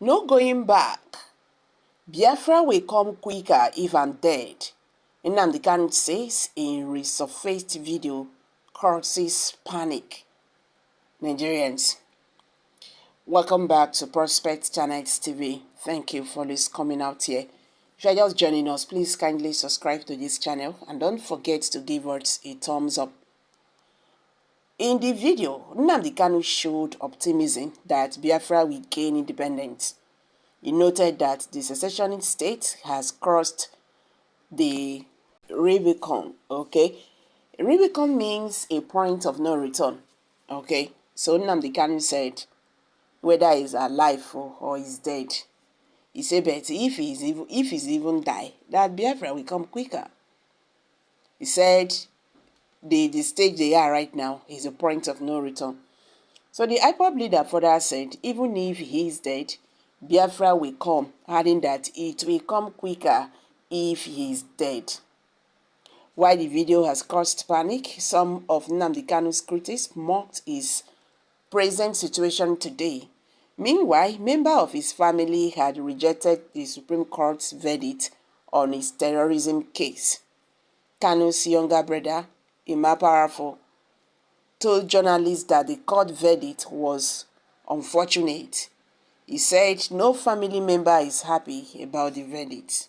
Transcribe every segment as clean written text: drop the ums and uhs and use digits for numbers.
No going back. Biafra will come quicker if I'm dead. Nnamd says in Resurfaced video causes panic. Nigerians, welcome back to Prospect Channel TV. Thank you for this coming out here. If you are just joining us, please kindly subscribe to this channel and don't forget to give us a thumbs up. In the video, Nnamd showed optimism that Biafra will gain independence. He noted that the secessionist state has crossed the Rubicon, okay? Rubicon means a point of no return, okay? So Nnamd said, whether he's alive or he's dead, he said, but if he's even die, that Biafra will come quicker. He said, the stage they are right now is a point of no return. So the IPOB leader further said, even if he is dead, Biafra will come, adding that it will come quicker if he is dead. While the video has caused panic, some of Nnamd critics mocked his present situation today. Meanwhile, members of his family had rejected the Supreme Court's verdict on his terrorism case. Kanu's younger brother, Powerful, told journalists that the court verdict was unfortunate. He said no family member is happy about the verdict.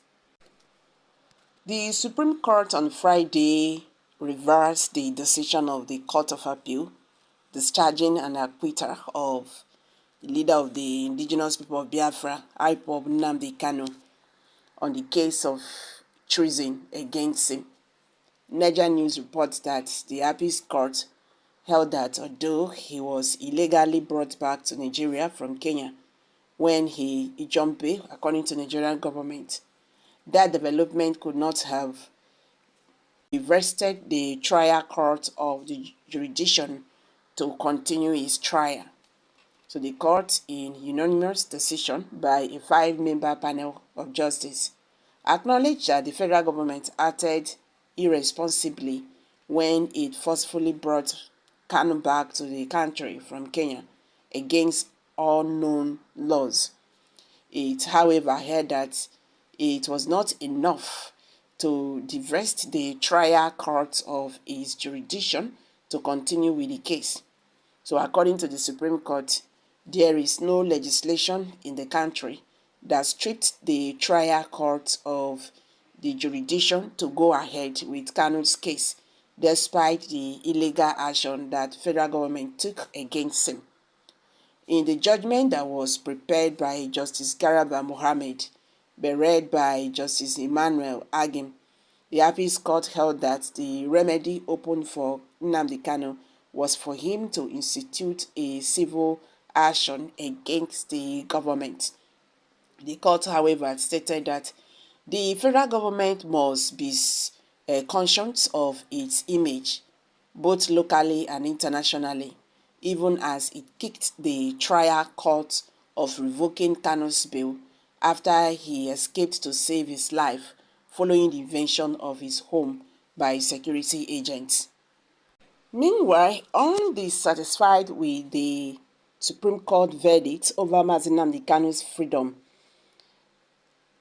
The Supreme Court on Friday reversed the decision of the Court of Appeal, discharging an acquittal of the leader of the indigenous people of Biafra, IPOB Nnamd on the case of treason against him. Niger News reports that the Appeals Court held that although he was illegally brought back to Nigeria from Kenya when he jumped, according to Nigerian government, that development could not have vested the trial court of the jurisdiction to continue his trial. So the court, in unanimous decision by a 5-member panel of justice, acknowledged that the federal government acted irresponsibly when it forcefully brought Kaun back to the country from Kenya against all known laws. It, however, held that it was not enough to divest the trial court of its jurisdiction to continue with the case. So according to the Supreme Court, there is no legislation in the country that stripped the trial court of the jurisdiction to go ahead with Kaun's case, despite the illegal action that federal government took against him. In the judgment that was prepared by Justice Garaba Mohammed, but read by Justice Emmanuel Agim, the Appeals Court held that the remedy open for Nnamd was for him to institute a civil action against the government. The court, however, stated that the federal government must be conscious of its image, both locally and internationally, even as it kicked the trial court of revoking Kaun's bail after he escaped to save his life following the invasion of his home by security agents. Meanwhile, undissatisfied with the Supreme Court verdict over Nnamd freedom,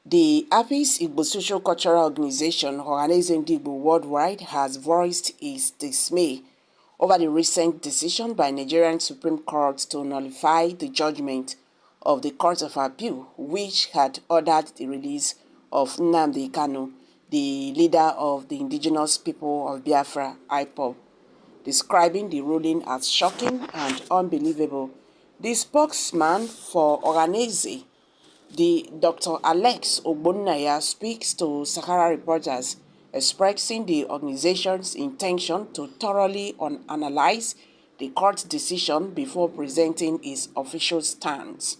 the Apis Igbo Social Cultural Organization, DêÄD worldwide, has voiced its dismay over the recent decision by Nigerian Supreme Court to nullify the judgment of the Court of Appeal, which had ordered the release of Nnamd, the leader of the indigenous people of Biafra, IPOB. Describing the ruling as shocking and unbelievable, the spokesman for Oraneze, the Dr. Alex Ogbonnaya, speaks to Sahara reporters, expressing the organization's intention to thoroughly analyze the court's decision before presenting its official stance.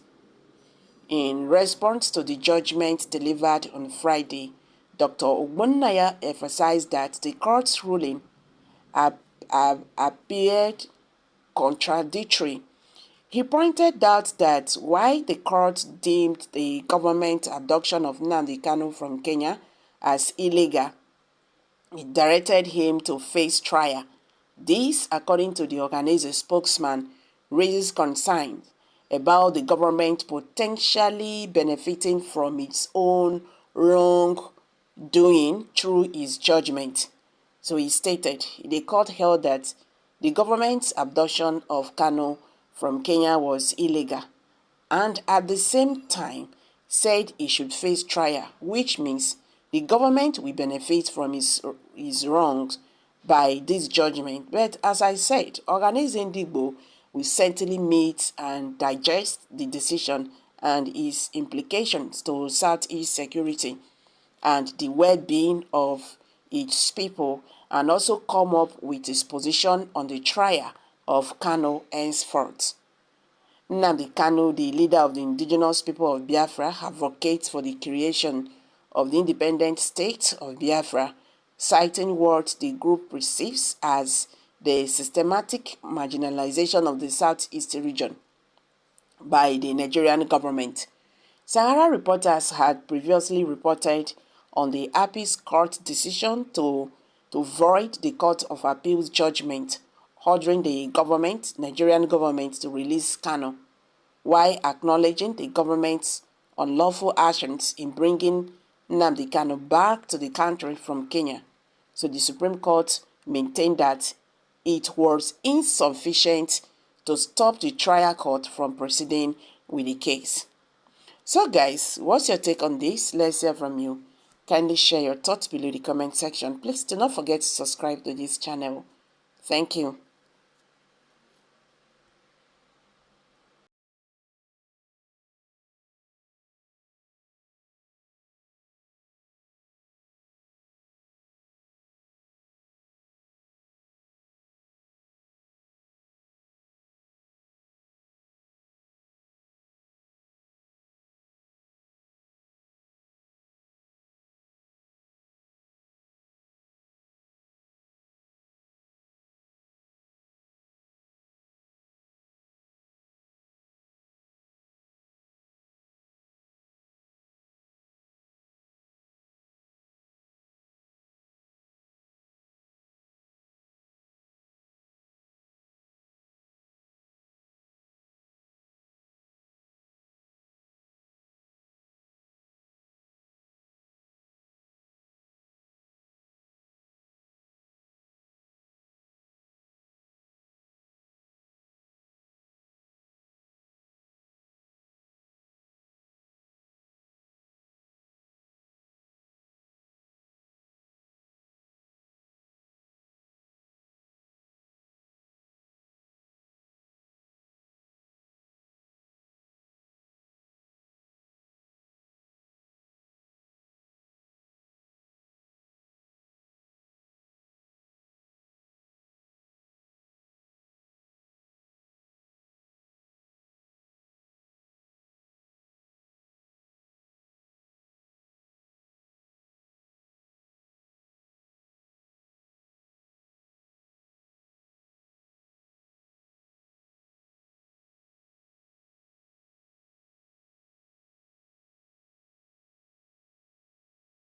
In response to the judgment delivered on Friday, Dr. Ogbonnaya emphasized that the court's ruling appeared contradictory. He pointed out that while the court deemed the government abduction of Nnamd from Kenya as illegal, it directed him to face trial. This, according to the Oraneze spokesman, raises concerns about the government potentially benefiting from its own wrongdoing through his judgment. So he stated, the court held that the government's abduction of Kaun from Kenya was illegal, and at the same time said he should face trial, which means the government will benefit from his wrongs by this judgment. But as I said, Organizing Igbo will certainly meet and digest the decision and its implications to Southeast security and the well-being of its people, and also come up with its position on the trial of Kaun henceforth. Nnamd Kanu, the leader of the indigenous people of Biafra, advocates for the creation of the independent state of Biafra, citing what the group perceives as the systematic marginalization of the Southeast region by the Nigerian government. Sahara reporters had previously reported on the Appeals Court decision to void the Court of Appeals judgment ordering the Nigerian government to release Kaun, while acknowledging the government's unlawful actions in bringing Nnamd Kanu back to the country from Kenya. So the Supreme Court maintained that it was insufficient to stop the trial court from proceeding with the case. So guys, what's your take on this? Let's hear from you. Kindly share your thoughts below the comment section. Please do not forget to subscribe to this channel. Thank you.